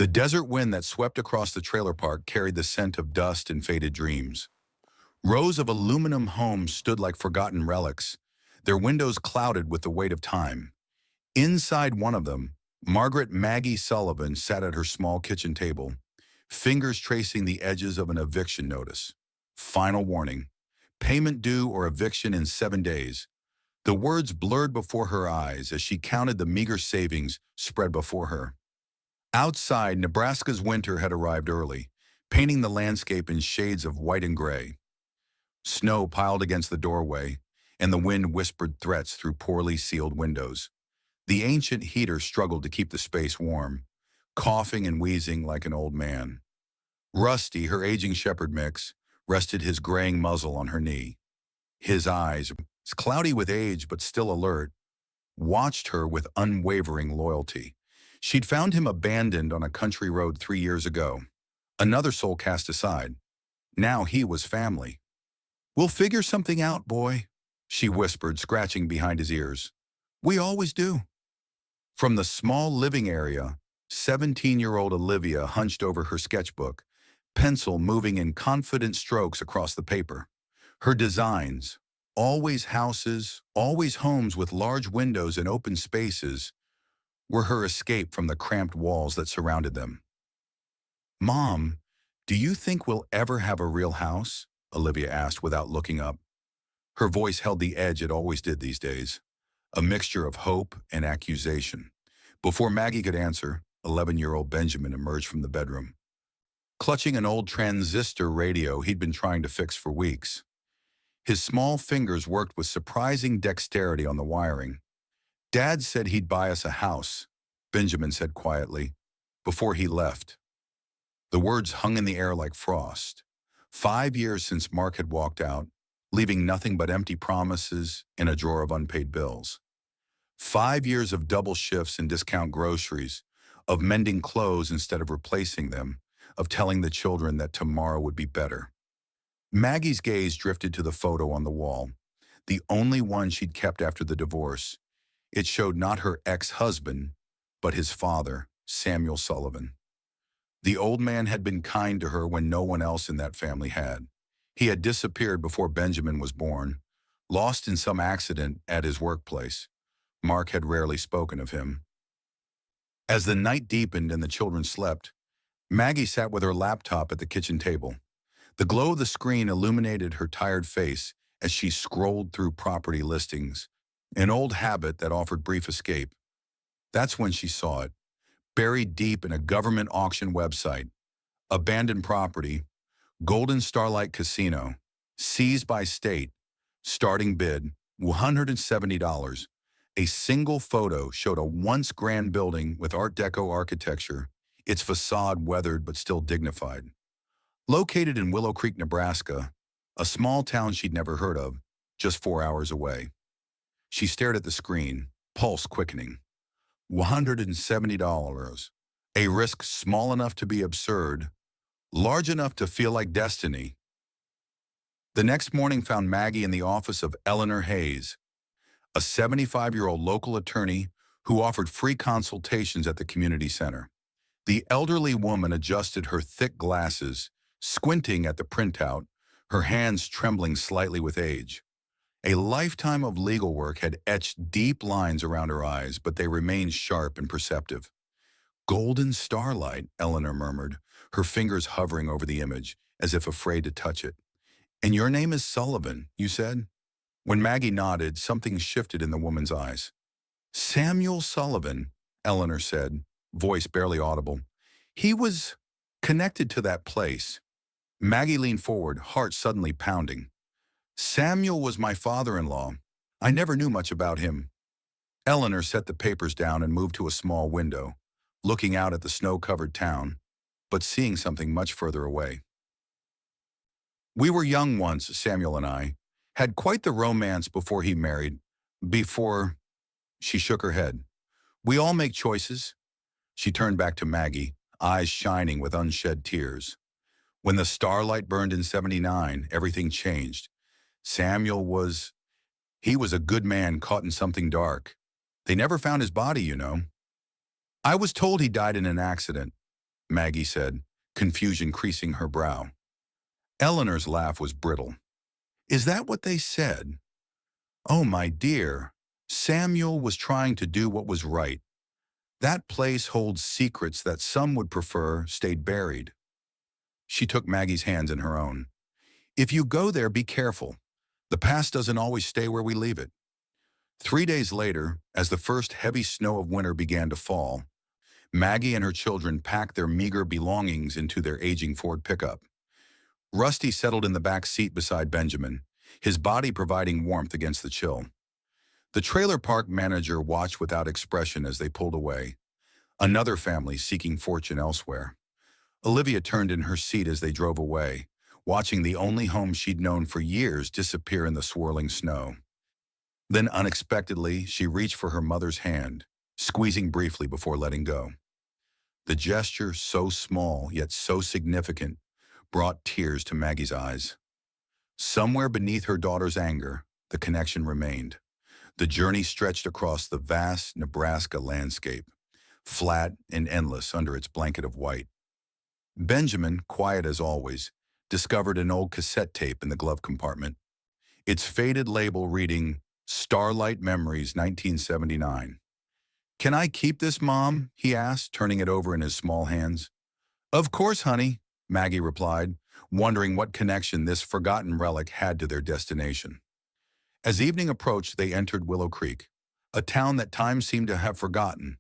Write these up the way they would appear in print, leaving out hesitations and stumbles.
The desert wind that swept across the trailer park carried the scent of dust and faded dreams. Rows of aluminum homes stood like forgotten relics, their windows clouded with the weight of time. Inside one of them, Margaret Maggie Sullivan sat at her small kitchen table, fingers tracing the edges of an eviction notice. Final warning. Payment due or eviction in 7 days. The words blurred before her eyes as she counted the meager savings spread before her. Outside, Nebraska's winter had arrived early, painting the landscape in shades of white and gray. Snow piled against the doorway, and the wind whispered threats through poorly sealed windows. The ancient heater struggled to keep the space warm, coughing and wheezing like an old man. Rusty, her aging shepherd mix, rested his graying muzzle on her knee. His eyes, cloudy with age but still alert, watched her with unwavering loyalty. She'd found him abandoned on a country road 3 years ago. Another soul cast aside. Now he was family. "We'll figure something out, boy," she whispered, scratching behind his ears. "We always do." From the small living area, 17-year-old Olivia hunched over her sketchbook, pencil moving in confident strokes across the paper. Her designs, always houses, always homes with large windows and open spaces, were her escape from the cramped walls that surrounded them. "Mom, do you think we'll ever have a real house?" Olivia asked without looking up. Her voice held the edge it always did these days, a mixture of hope and accusation. Before Maggie could answer, 11-year-old Benjamin emerged from the bedroom, clutching an old transistor radio he'd been trying to fix for weeks. His small fingers worked with surprising dexterity on the wiring. "Dad said he'd buy us a house," Benjamin said quietly, "before he left." The words hung in the air like frost. 5 years since Mark had walked out, leaving nothing but empty promises and a drawer of unpaid bills. 5 years of double shifts and discount groceries, of mending clothes instead of replacing them, of telling the children that tomorrow would be better. Maggie's gaze drifted to the photo on the wall, the only one she'd kept after the divorce. It showed not her ex-husband, but his father, Samuel Sullivan. The old man had been kind to her when no one else in that family had. He had disappeared before Benjamin was born, lost in some accident at his workplace. Mark had rarely spoken of him. As the night deepened and the children slept, Maggie sat with her laptop at the kitchen table. The glow of the screen illuminated her tired face as she scrolled through property listings, an old habit that offered brief escape. That's when she saw it, buried deep in a government auction website. Abandoned property, Golden Starlight Casino, seized by state, starting bid, $170. A single photo showed a once grand building with Art Deco architecture, its facade weathered but still dignified. Located in Willow Creek, Nebraska, a small town she'd never heard of, just 4 hours away. She stared at the screen, pulse quickening. $170. A risk small enough to be absurd, large enough to feel like destiny. The next morning found Maggie in the office of Eleanor Hayes, a 75-year-old local attorney who offered free consultations at the community center. The elderly woman adjusted her thick glasses, squinting at the printout, her hands trembling slightly with age. A lifetime of legal work had etched deep lines around her eyes, but they remained sharp and perceptive. "Golden Starlight," Eleanor murmured, her fingers hovering over the image, as if afraid to touch it. "And your name is Sullivan, you said?" When Maggie nodded, something shifted in the woman's eyes. "Samuel Sullivan," Eleanor said, voice barely audible. "He was connected to that place." Maggie leaned forward, heart suddenly pounding. "Samuel was my father-in-law. I never knew much about him." Eleanor set the papers down and moved to a small window, looking out at the snow-covered town, but seeing something much further away. "We were young once, Samuel and I. Had quite the romance before he married. Before—" She shook her head. "We all make choices." She turned back to Maggie, eyes shining with unshed tears. "When the starlight burned in '79, everything changed. Samuel he was a good man caught in something dark. They never found his body, you know. I was told he died in an accident. Maggie said, confusion creasing her brow. Eleanor's laugh was brittle. Is that what they said? Oh, my dear. Samuel was trying to do what was right. That place holds secrets that some would prefer stayed buried. She took Maggie's hands in her own. If you go there, be careful. The past doesn't always stay where we leave it. 3 days later, as the first heavy snow of winter began to fall, Maggie and her children packed their meager belongings into their aging Ford pickup. Rusty settled in the back seat beside Benjamin, his body providing warmth against the chill. The trailer park manager watched without expression as they pulled away, another family seeking fortune elsewhere. Olivia turned in her seat as they drove away, watching the only home she'd known for years disappear in the swirling snow. Then unexpectedly, she reached for her mother's hand, squeezing briefly before letting go. The gesture, so small yet so significant, brought tears to Maggie's eyes. Somewhere beneath her daughter's anger, the connection remained. The journey stretched across the vast Nebraska landscape, flat and endless under its blanket of white. Benjamin, quiet as always, discovered an old cassette tape in the glove compartment, its faded label reading, Starlight Memories 1979. Can I keep this, Mom? He asked, turning it over in his small hands. Of course, honey, Maggie replied, wondering what connection this forgotten relic had to their destination. As evening approached, they entered Willow Creek, a town that time seemed to have forgotten.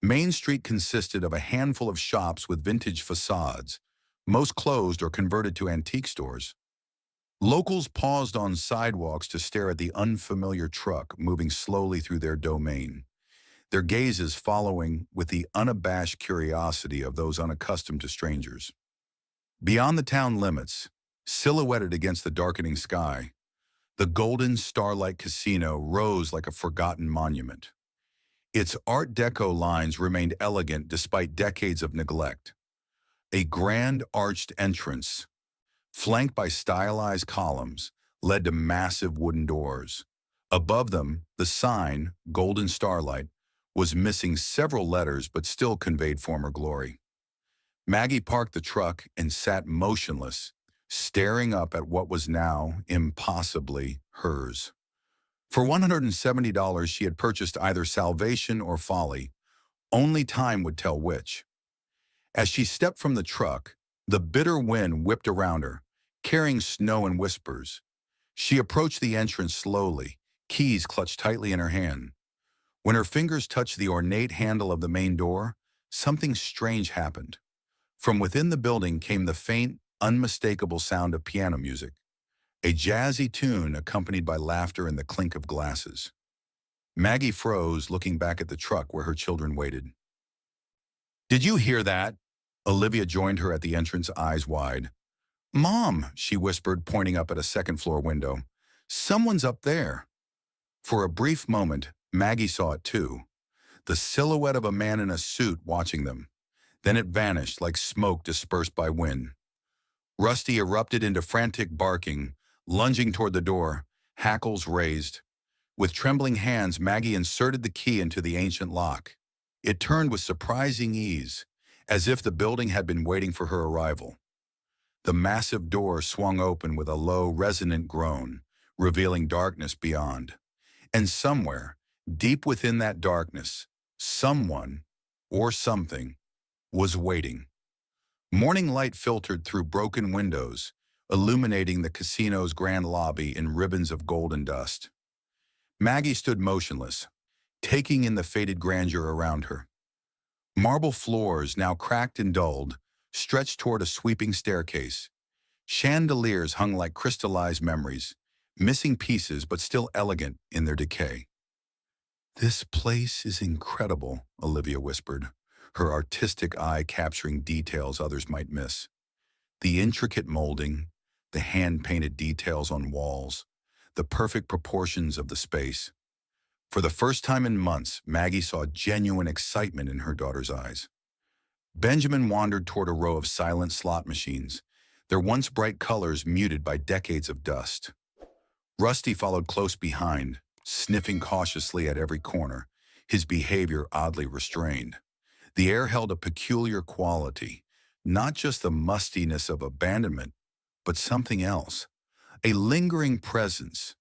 Main Street consisted of a handful of shops with vintage facades, most closed or converted to antique stores. Locals paused on sidewalks to stare at the unfamiliar truck moving slowly through their domain, their gazes following with the unabashed curiosity of those unaccustomed to strangers. Beyond the town limits, silhouetted against the darkening sky, the Golden Starlight Casino rose like a forgotten monument. Its Art Deco lines remained elegant despite decades of neglect. A grand arched entrance, flanked by stylized columns, led to massive wooden doors. Above them, the sign, Golden Starlight, was missing several letters but still conveyed former glory. Maggie parked the truck and sat motionless, staring up at what was now impossibly hers. For $170, she had purchased either salvation or folly. Only time would tell which. As she stepped from the truck, the bitter wind whipped around her, carrying snow in whispers. She approached the entrance slowly, keys clutched tightly in her hand. When her fingers touched the ornate handle of the main door, something strange happened. From within the building came the faint, unmistakable sound of piano music, a jazzy tune accompanied by laughter and the clink of glasses. Maggie froze, looking back at the truck where her children waited. Did you hear that? Olivia joined her at the entrance, eyes wide. Mom, she whispered, pointing up at a second-floor window. Someone's up there. For a brief moment, Maggie saw it too, the silhouette of a man in a suit watching them. Then it vanished like smoke dispersed by wind. Rusty erupted into frantic barking, lunging toward the door, hackles raised. With trembling hands, Maggie inserted the key into the ancient lock. It turned with surprising ease, as if the building had been waiting for her arrival. The massive door swung open with a low, resonant groan, revealing darkness beyond. And somewhere, deep within that darkness, someone, or something, was waiting. Morning light filtered through broken windows, illuminating the casino's grand lobby in ribbons of golden dust. Maggie stood motionless, taking in the faded grandeur around her. Marble floors, now cracked and dulled, stretched toward a sweeping staircase. Chandeliers hung like crystallized memories, missing pieces but still elegant in their decay. This place is incredible, Olivia whispered, her artistic eye capturing details others might miss. The intricate molding, the hand-painted details on walls, the perfect proportions of the space. For the first time in months, Maggie saw genuine excitement in her daughter's eyes. Benjamin wandered toward a row of silent slot machines, their once bright colors muted by decades of dust. Rusty followed close behind, sniffing cautiously at every corner, his behavior oddly restrained. The air held a peculiar quality, Not just the mustiness of abandonment, but something else. A lingering presence,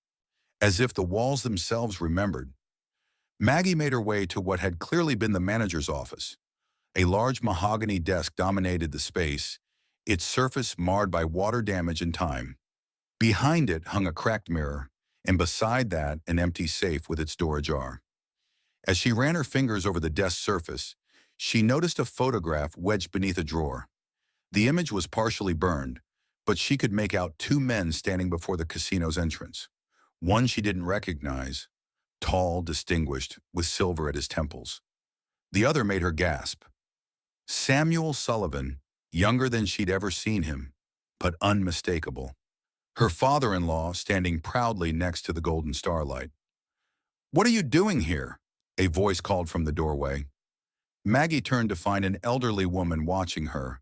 as if the walls themselves remembered. Maggie made her way to what had clearly been the manager's office. A large mahogany desk dominated the space, its surface marred by water damage and time. Behind it hung a cracked mirror, and beside that an empty safe with its door ajar. As she ran her fingers over the desk surface, she noticed a photograph wedged beneath a drawer. The image was partially burned, but she could make out two men standing before the casino's entrance. One she didn't recognize, tall, distinguished, with silver at his temples. The other made her gasp. Samuel Sullivan, younger than she'd ever seen him, but unmistakable. Her father-in-law standing proudly next to the golden starlight. "What are you doing here?" a voice called from the doorway. Maggie turned to find an elderly woman watching her,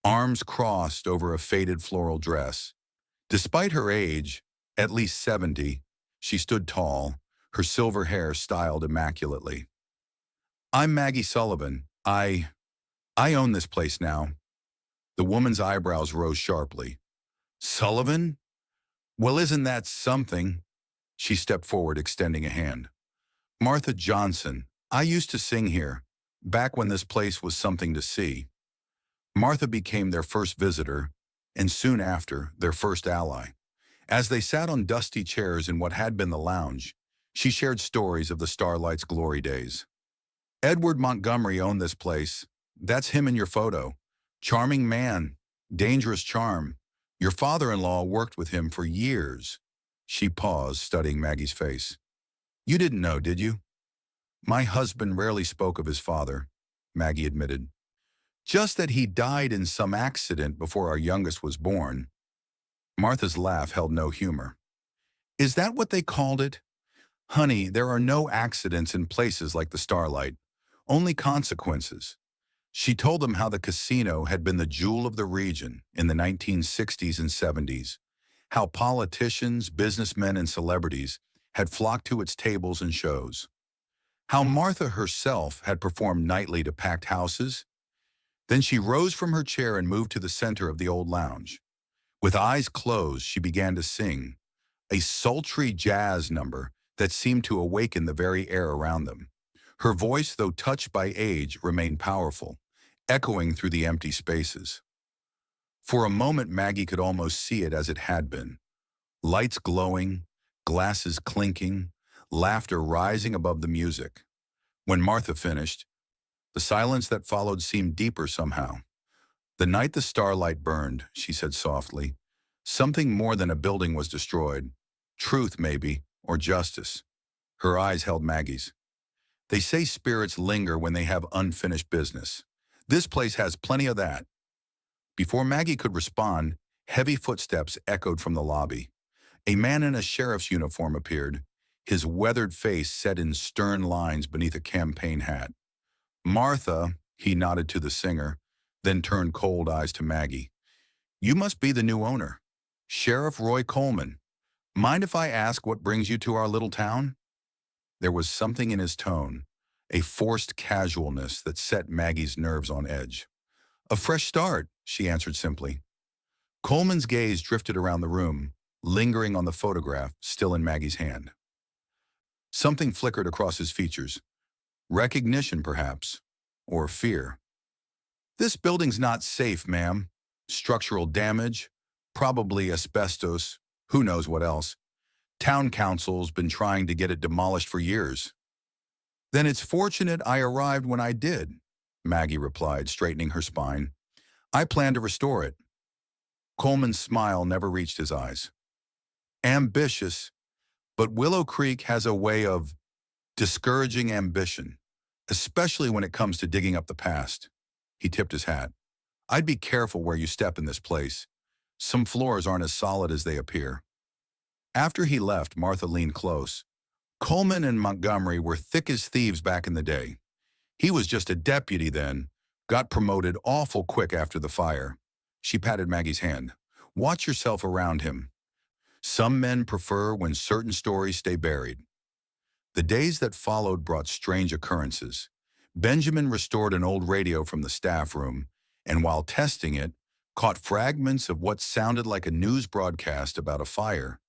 arms crossed over a faded floral dress. Despite her age, at least 70, she stood tall, her silver hair styled immaculately. "I'm Maggie Sullivan. I own this place now." The woman's eyebrows rose sharply. "Sullivan? Well, isn't that something?" She stepped forward, extending a hand. "Martha Johnson. I used to sing here, back when this place was something to see." Martha became their first visitor, and soon after, their first ally. As they sat on dusty chairs in what had been the lounge, she shared stories of the Starlight's glory days. "Edward Montgomery owned this place. That's him in your photo. Charming man, dangerous charm. Your father-in-law worked with him for years." She paused, studying Maggie's face. "You didn't know, did you?" "My husband rarely spoke of his father," Maggie admitted. "Just that he died in some accident before our youngest was born." Martha's laugh held no humor. "Is that what they called it? Honey, there are no accidents in places like the Starlight, only consequences." She told them how the casino had been the jewel of the region in the 1960s and 70s, how politicians, businessmen, and celebrities had flocked to its tables and shows, how Martha herself had performed nightly to packed houses. Then she rose from her chair and moved to the center of the old lounge. With eyes closed, she began to sing, a sultry jazz number that seemed to awaken the very air around them. Her voice, though touched by age, remained powerful, echoing through the empty spaces. For a moment, Maggie could almost see it as it had been. Lights glowing, glasses clinking, laughter rising above the music. When Martha finished, the silence that followed seemed deeper somehow. "The night the Starlight burned," she said softly, "something more than a building was destroyed. Truth, maybe, or justice." Her eyes held Maggie's. "They say spirits linger when they have unfinished business. This place has plenty of that." Before Maggie could respond, heavy footsteps echoed from the lobby. A man in a sheriff's uniform appeared, his weathered face set in stern lines beneath a campaign hat. "Martha," he nodded to the singer, then turned cold eyes to Maggie. "You must be the new owner. Sheriff Roy Coleman. Mind if I ask what brings you to our little town?" There was something in his tone, a forced casualness that set Maggie's nerves on edge. "A fresh start," she answered simply. Coleman's gaze drifted around the room, lingering on the photograph still in Maggie's hand. Something flickered across his features. Recognition, perhaps, or fear. "This building's not safe, ma'am. Structural damage, probably asbestos, who knows what else. Town council's been trying to get it demolished for years." "Then it's fortunate I arrived when I did," Maggie replied, straightening her spine. "I plan to restore it." Coleman's smile never reached his eyes. "Ambitious, but Willow Creek has a way of discouraging ambition, especially when it comes to digging up the past." He tipped his hat. "I'd be careful where you step in this place. Some floors aren't as solid as they appear." After he left, Martha leaned close. "Coleman and Montgomery were thick as thieves back in the day. He was just a deputy then, got promoted awful quick after the fire." She patted Maggie's hand. "Watch yourself around him. Some men prefer when certain stories stay buried." The days that followed brought strange occurrences. Benjamin restored an old radio from the staff room, and while testing it, caught fragments of what sounded like a news broadcast about a fire,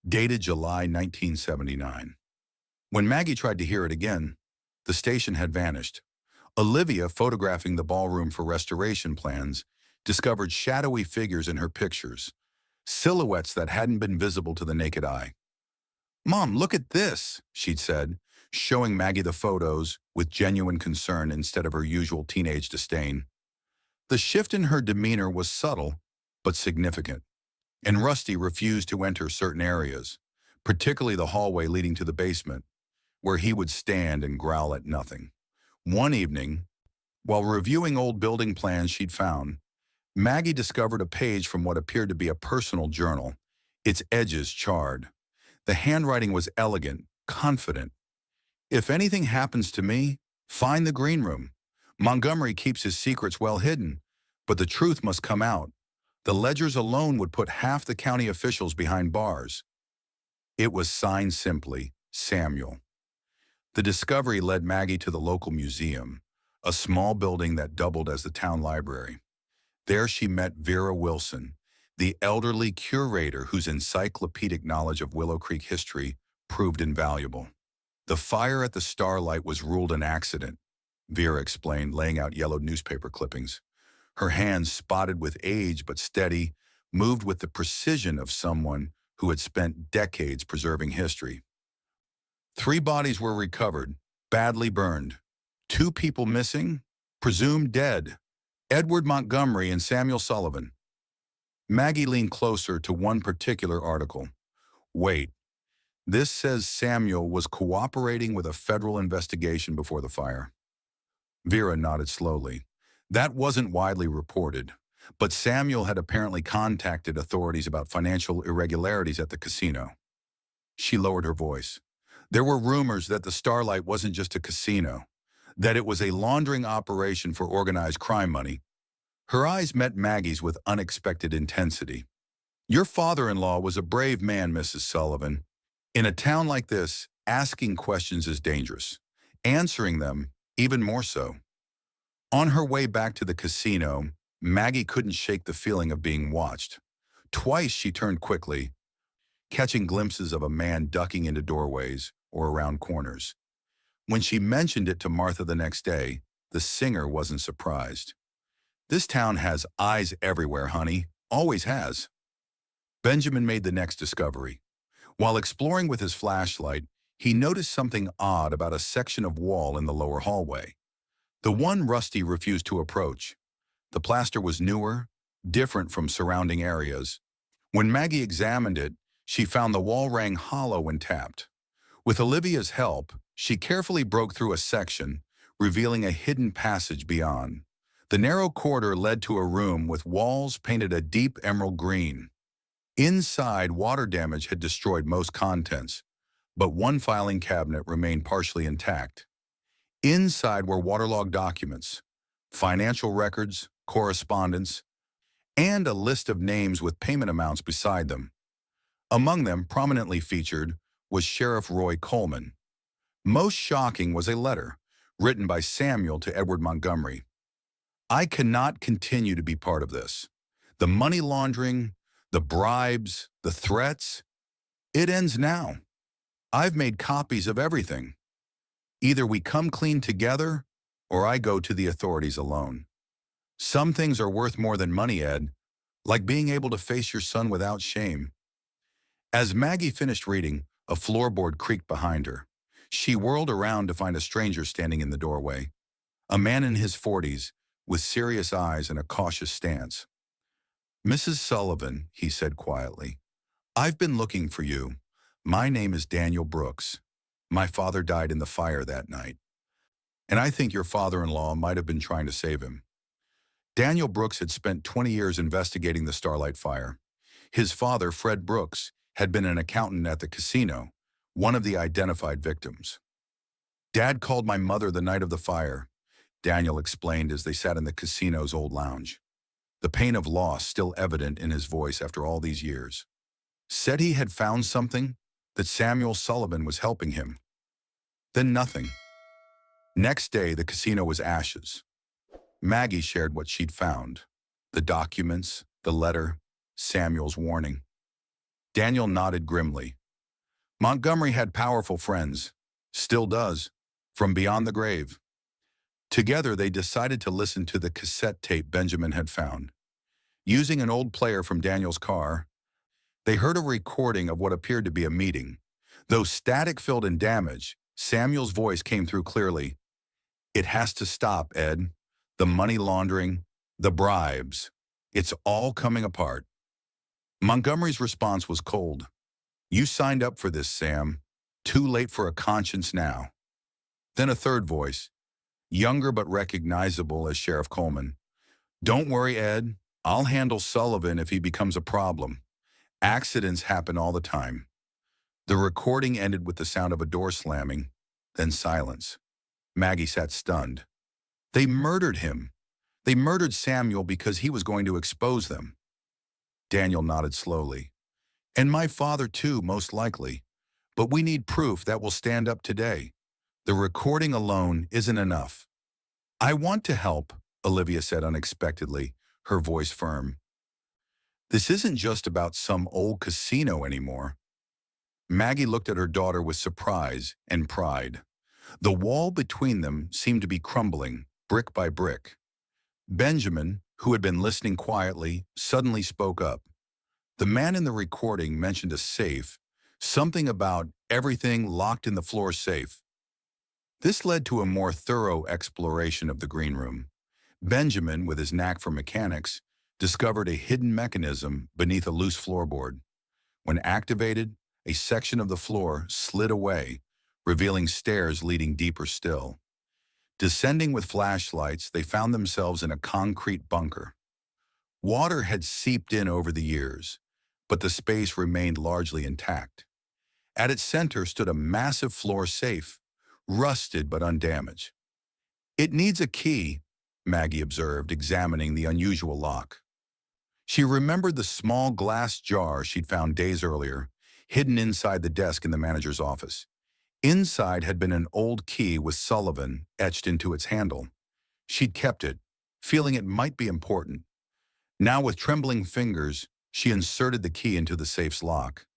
dated July 1979. When Maggie tried to hear it again, the station had vanished. Olivia, photographing the ballroom for restoration plans, discovered shadowy figures in her pictures, silhouettes that hadn't been visible to the naked eye. "Mom, look at this," she'd said, showing Maggie the photos with genuine concern instead of her usual teenage disdain. The shift in her demeanor was subtle, but significant, and Rusty refused to enter certain areas, particularly the hallway leading to the basement, where he would stand and growl at nothing. One evening, while reviewing old building plans she'd found, Maggie discovered a page from what appeared to be a personal journal, its edges charred. The handwriting was elegant, confident. "If anything happens to me, find the green room. Montgomery keeps his secrets well hidden, but the truth must come out. The ledgers alone would put half the county officials behind bars." It was signed simply, Samuel. The discovery led Maggie to the local museum, a small building that doubled as the town library. There she met Vera Wilson, the elderly curator whose encyclopedic knowledge of Willow Creek history proved invaluable. "The fire at the Starlight was ruled an accident," Vera explained, laying out yellowed newspaper clippings. Her hands, spotted with age but steady, moved with the precision of someone who had spent decades preserving history. 3 bodies were recovered, badly burned. 2 people missing, presumed dead: Edward Montgomery and Samuel Sullivan. Maggie leaned closer to one particular article. "Wait, this says Samuel was cooperating with a federal investigation before the fire." Vera nodded slowly. That wasn't widely reported, but Samuel had apparently contacted authorities about financial irregularities at the casino. She lowered her voice. "There were rumors that the Starlight wasn't just a casino, that it was a laundering operation for organized crime money." Her eyes met Maggie's with unexpected intensity. "Your father-in-law was a brave man, Mrs. Sullivan. In a town like this, asking questions is dangerous. Answering them, even more so." On her way back to the casino, Maggie couldn't shake the feeling of being watched. Twice she turned quickly, catching glimpses of a man ducking into doorways or around corners. When she mentioned it to Martha the next day, the singer wasn't surprised. "This town has eyes everywhere, honey. Always has." Benjamin made the next discovery. While exploring with his flashlight, he noticed something odd about a section of wall in the lower hallway. The one Rusty refused to approach. The plaster was newer, different from surrounding areas. When Maggie examined it, she found the wall rang hollow when tapped. With Olivia's help, she carefully broke through a section, revealing a hidden passage beyond. The narrow corridor led to a room with walls painted a deep emerald green. Inside, water damage had destroyed most contents, but one filing cabinet remained partially intact. Inside were waterlogged documents, financial records, correspondence, and a list of names with payment amounts beside them. Among them, prominently featured, was Sheriff Roy Coleman. Most shocking was a letter, written by Samuel to Edward Montgomery. "I cannot continue to be part of this. The money laundering, the bribes, the threats, it ends now. I've made copies of everything. Either we come clean together, or I go to the authorities alone. Some things are worth more than money, Ed, like being able to face your son without shame." As Maggie finished reading, a floorboard creaked behind her. She whirled around to find a stranger standing in the doorway, a man in his 40s, with serious eyes and a cautious stance. "Mrs. Sullivan," he said quietly, "I've been looking for you. My name is Daniel Brooks. My father died in the fire that night, and I think your father-in-law might have been trying to save him." Daniel Brooks had spent 20 years investigating the Starlight fire. His father, Fred Brooks, had been an accountant at the casino, one of the identified victims. "Dad called my mother the night of the fire," Daniel explained as they sat in the casino's old lounge, the pain of loss still evident in his voice after all these years. "Said he had found something, that Samuel Sullivan was helping him. Then nothing. Next day, the casino was ashes. Maggie shared what she'd found: the documents, the letter, Samuel's warning. Daniel nodded grimly. Montgomery had powerful friends, still does, from beyond the grave. Together, they decided to listen to the cassette tape Benjamin had found. Using an old player from Daniel's car, they heard a recording of what appeared to be a meeting. Though static-filled and damaged, Samuel's voice came through clearly. "It has to stop, Ed. The money laundering, the bribes. It's all coming apart." Montgomery's response was cold. "You signed up for this, Sam. Too late for a conscience now." Then a third voice, younger but recognizable as Sheriff Coleman. "Don't worry, Ed. I'll handle Sullivan if he becomes a problem. Accidents happen all the time." The recording ended with the sound of a door slamming, then silence. Maggie sat stunned. They murdered him. They murdered Samuel because he was going to expose them. Daniel nodded slowly. "And my father too, most likely. But we need proof that will stand up today. The recording alone isn't enough." "I want to help," Olivia said unexpectedly, her voice firm. "This isn't just about some old casino anymore." Maggie looked at her daughter with surprise and pride. The wall between them seemed to be crumbling, brick by brick. Benjamin, who had been listening quietly, suddenly spoke up. The man in the recording mentioned a safe, something about everything locked in the floor safe. This led to a more thorough exploration of the green room. Benjamin, with his knack for mechanics, discovered a hidden mechanism beneath a loose floorboard. When activated, a section of the floor slid away, revealing stairs leading deeper still. Descending with flashlights, they found themselves in a concrete bunker. Water had seeped in over the years, but the space remained largely intact. At its center stood a massive floor safe, rusted but undamaged. "It needs a key," Maggie observed, examining the unusual lock. She remembered the small glass jar she'd found days earlier, hidden inside the desk in the manager's office. Inside had been an old key with Sullivan etched into its handle. She'd kept it, feeling it might be important. Now, with trembling fingers, she inserted the key into the safe's lock.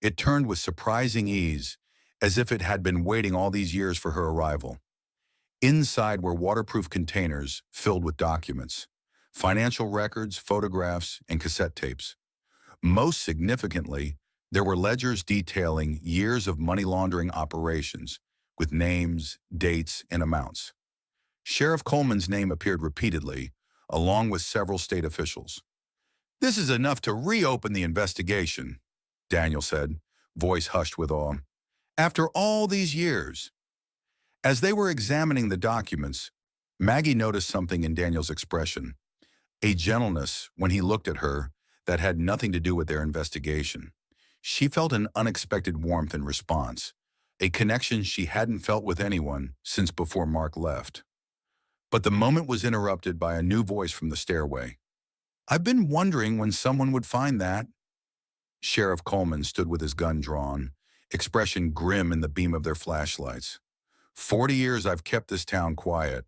It turned with surprising ease, as if it had been waiting all these years for her arrival. Inside were waterproof containers filled with documents, financial records, photographs, and cassette tapes. Most significantly, there were ledgers detailing years of money laundering operations, with names, dates, and amounts. Sheriff Coleman's name appeared repeatedly, along with several state officials. "This is enough to reopen the investigation," Daniel said, voice hushed with awe. "After all these years." As they were examining the documents, Maggie noticed something in Daniel's expression, a gentleness when he looked at her that had nothing to do with their investigation. She felt an unexpected warmth in response, a connection she hadn't felt with anyone since before Mark left. But the moment was interrupted by a new voice from the stairway. "I've been wondering when someone would find that." Sheriff Coleman stood with his gun drawn, expression grim in the beam of their flashlights. 40 years I've kept this town quiet.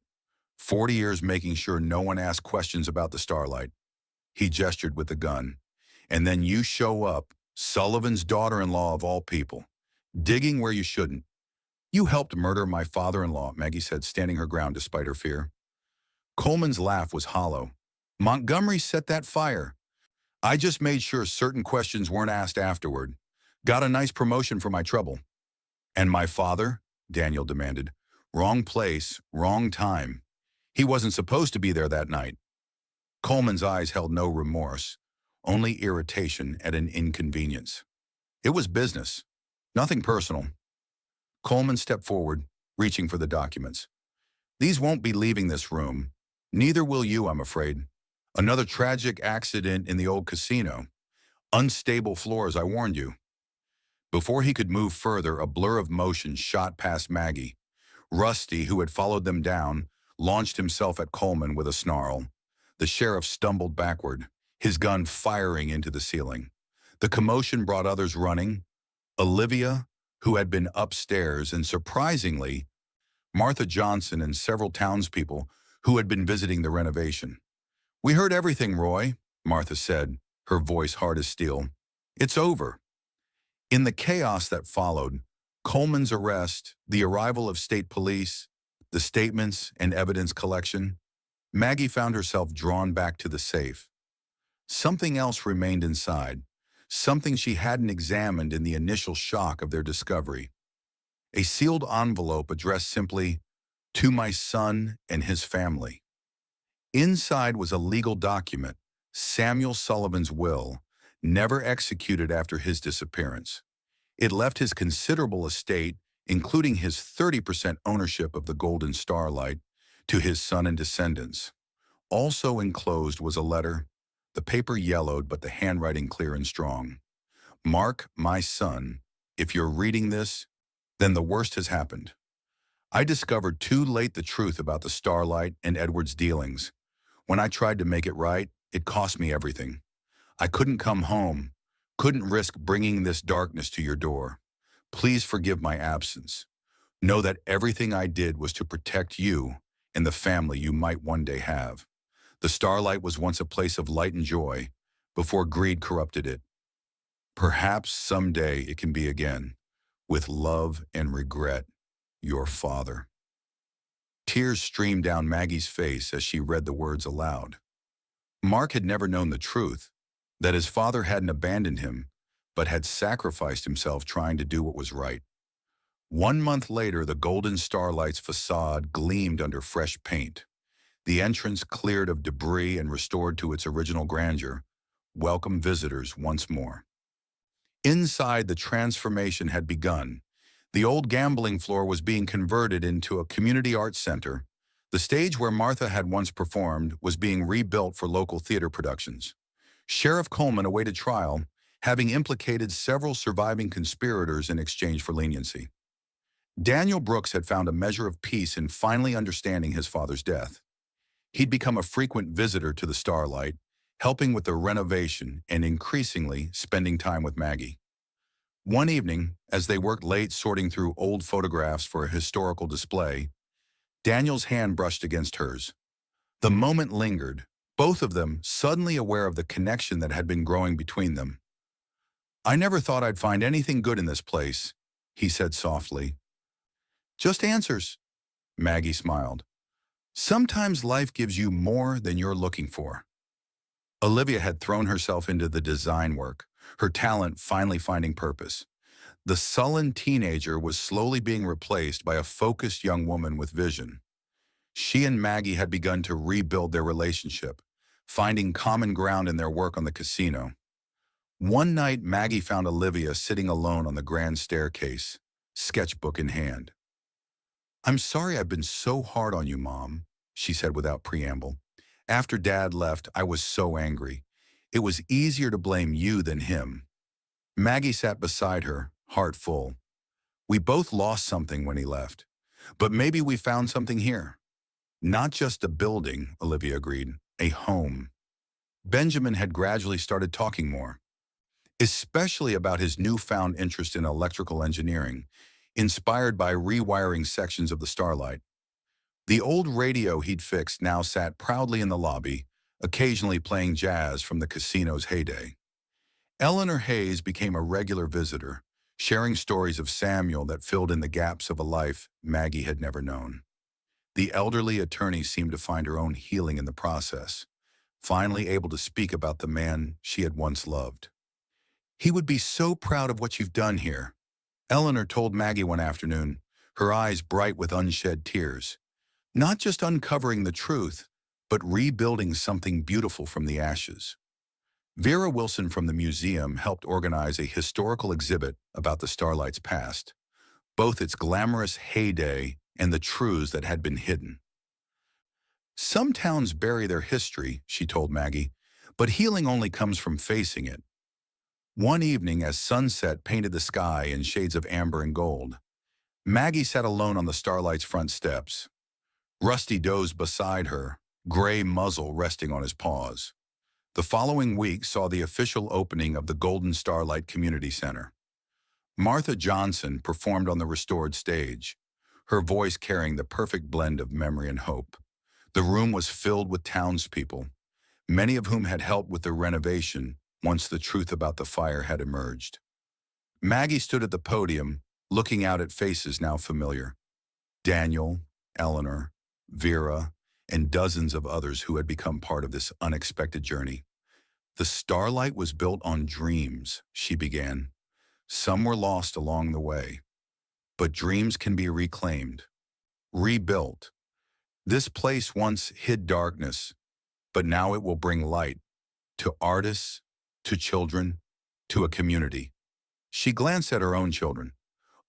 40 years making sure no one asked questions about the Starlight." He gestured with the gun. "And then you show up, Sullivan's daughter-in-law of all people, digging where you shouldn't." "You helped murder my father-in-law," Maggie said, standing her ground despite her fear. Coleman's laugh was hollow. "Montgomery set that fire. I just made sure certain questions weren't asked afterward. Got a nice promotion for my trouble." "And my father?" Daniel demanded. "Wrong place, wrong time. He wasn't supposed to be there that night." Coleman's eyes held no remorse, only irritation at an inconvenience. "It was business, nothing personal." Coleman stepped forward, reaching for the documents. "These won't be leaving this room. Neither will you, I'm afraid. Another tragic accident in the old casino. Unstable floors, I warned you." Before he could move further, a blur of motion shot past Maggie. Rusty, who had followed them down, launched himself at Coleman with a snarl. The sheriff stumbled backward, his gun firing into the ceiling. The commotion brought others running. Olivia, who had been upstairs, and surprisingly, Martha Johnson and several townspeople who had been visiting the renovation. "We heard everything, Roy," Martha said, her voice hard as steel. "It's over." In the chaos that followed, Coleman's arrest, the arrival of state police, the statements and evidence collection, Maggie found herself drawn back to the safe. Something else remained inside, something she hadn't examined in the initial shock of their discovery. A sealed envelope addressed simply, "To my son and his family." Inside was a legal document, Samuel Sullivan's will, never executed after his disappearance. It left his considerable estate, including his 30% ownership of the Golden Starlight, to his son and descendants. Also enclosed was a letter, the paper yellowed but the handwriting clear and strong. "Mark, my son, if you're reading this, then the worst has happened. I discovered too late the truth about the Starlight and Edward's dealings. When I tried to make it right, it cost me everything. I couldn't come home, couldn't risk bringing this darkness to your door. Please forgive my absence. Know that everything I did was to protect you and the family you might one day have. The Starlight was once a place of light and joy, before greed corrupted it. Perhaps someday it can be again. With love and regret, your father." Tears streamed down Maggie's face as she read the words aloud. Mark had never known the truth, that his father hadn't abandoned him, but had sacrificed himself trying to do what was right. 1 month later, the Golden Starlight's facade gleamed under fresh paint. The entrance cleared of debris and restored to its original grandeur, welcome visitors once more. Inside, the transformation had begun. The old gambling floor was being converted into a community arts center. The stage where Martha had once performed was being rebuilt for local theater productions. Sheriff Coleman awaited trial, having implicated several surviving conspirators in exchange for leniency. Daniel Brooks had found a measure of peace in finally understanding his father's death. He'd become a frequent visitor to the Starlight, helping with the renovation and increasingly spending time with Maggie. One evening, as they worked late sorting through old photographs for a historical display, Daniel's hand brushed against hers. The moment lingered, both of them suddenly aware of the connection that had been growing between them. "I never thought I'd find anything good in this place," he said softly. "Just answers," Maggie smiled. "Sometimes life gives you more than you're looking for." Olivia had thrown herself into the design work, her talent finally finding purpose. The sullen teenager was slowly being replaced by a focused young woman with vision. She and Maggie had begun to rebuild their relationship, finding common ground in their work on the casino. One night, Maggie found Olivia sitting alone on the grand staircase, sketchbook in hand. "I'm sorry I've been so hard on you, Mom," she said without preamble. "After Dad left, I was so angry. It was easier to blame you than him." Maggie sat beside her, heart full. "We both lost something when he left, but maybe we found something here." "Not just a building," Olivia agreed, "a home." Benjamin had gradually started talking more, especially about his newfound interest in electrical engineering, inspired by rewiring sections of the Starlight. The old radio he'd fixed now sat proudly in the lobby, occasionally playing jazz from the casino's heyday. Eleanor Hayes became a regular visitor, sharing stories of Samuel that filled in the gaps of a life Maggie had never known. The elderly attorney seemed to find her own healing in the process, finally able to speak about the man she had once loved. "He would be so proud of what you've done here," Eleanor told Maggie one afternoon, her eyes bright with unshed tears. "Not just uncovering the truth, but rebuilding something beautiful from the ashes." Vera Wilson from the museum helped organize a historical exhibit about the Starlight's past, both its glamorous heyday and the truths that had been hidden. "Some towns bury their history," she told Maggie, "but healing only comes from facing it." One evening, as sunset painted the sky in shades of amber and gold, Maggie sat alone on the Starlight's front steps. Rusty dozed beside her, gray muzzle resting on his paws. The following week saw the official opening of the Golden Starlight Community Center. Martha Johnson performed on the restored stage, her voice carrying the perfect blend of memory and hope. The room was filled with townspeople, many of whom had helped with the renovation once the truth about the fire had emerged. Maggie stood at the podium, looking out at faces now familiar. Daniel, Eleanor, Vera, and dozens of others who had become part of this unexpected journey. The Starlight was built on dreams, she began. Some were lost along the way. But dreams can be reclaimed, rebuilt. This place once hid darkness, but now it will bring light to artists, to children, to a community. She glanced at her own children,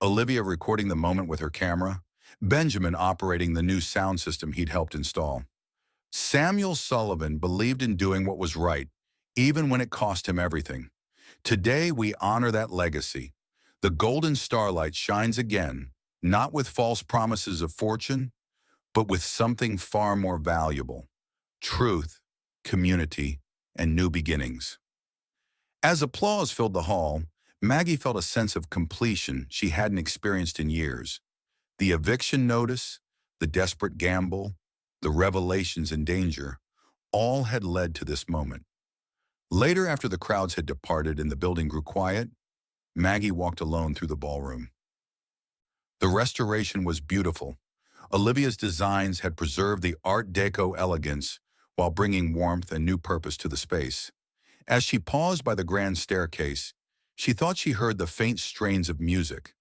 Olivia recording the moment with her camera, Benjamin operating the new sound system he'd helped install. Samuel Sullivan believed in doing what was right, even when it cost him everything. Today we honor that legacy. The golden starlight shines again, not with false promises of fortune, but with something far more valuable: truth, community, and new beginnings. As applause filled the hall, Maggie felt a sense of completion she hadn't experienced in years. The eviction notice, the desperate gamble, the revelations and danger, all had led to this moment. Later, after the crowds had departed and the building grew quiet, Maggie walked alone through the ballroom. The restoration was beautiful. Olivia's designs had preserved the Art Deco elegance while bringing warmth and new purpose to the space. As she paused by the grand staircase, she thought she heard the faint strains of music,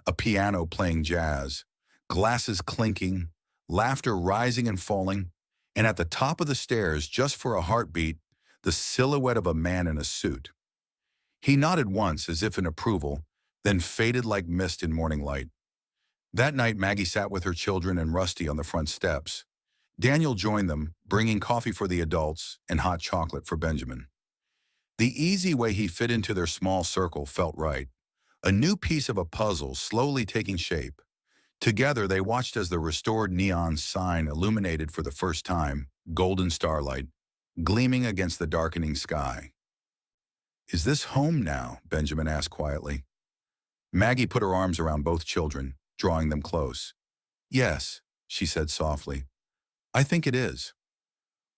a piano playing jazz, glasses clinking, laughter rising and falling, and at the top of the stairs, just for a heartbeat, the silhouette of a man in a suit. He nodded once as if in approval, then faded like mist in morning light. That night, Maggie sat with her children and Rusty on the front steps. Daniel joined them, bringing coffee for the adults and hot chocolate for Benjamin. The easy way he fit into their small circle felt right, a new piece of a puzzle slowly taking shape. Together, they watched as the restored neon sign illuminated for the first time, golden starlight, gleaming against the darkening sky. "Is this home now?" Benjamin asked quietly. Maggie put her arms around both children, drawing them close. "Yes," she said softly. "I think it is."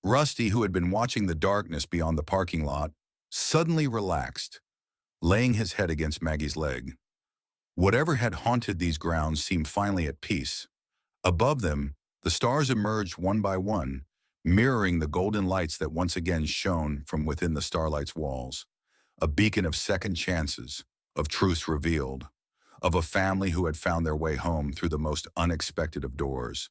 Rusty, who had been watching the darkness beyond the parking lot, suddenly relaxed, laying his head against Maggie's leg. Whatever had haunted these grounds seemed finally at peace. Above them, the stars emerged one by one, mirroring the golden lights that once again shone from within the starlight's walls, a beacon of second chances, of truths revealed, of a family who had found their way home through the most unexpected of doors.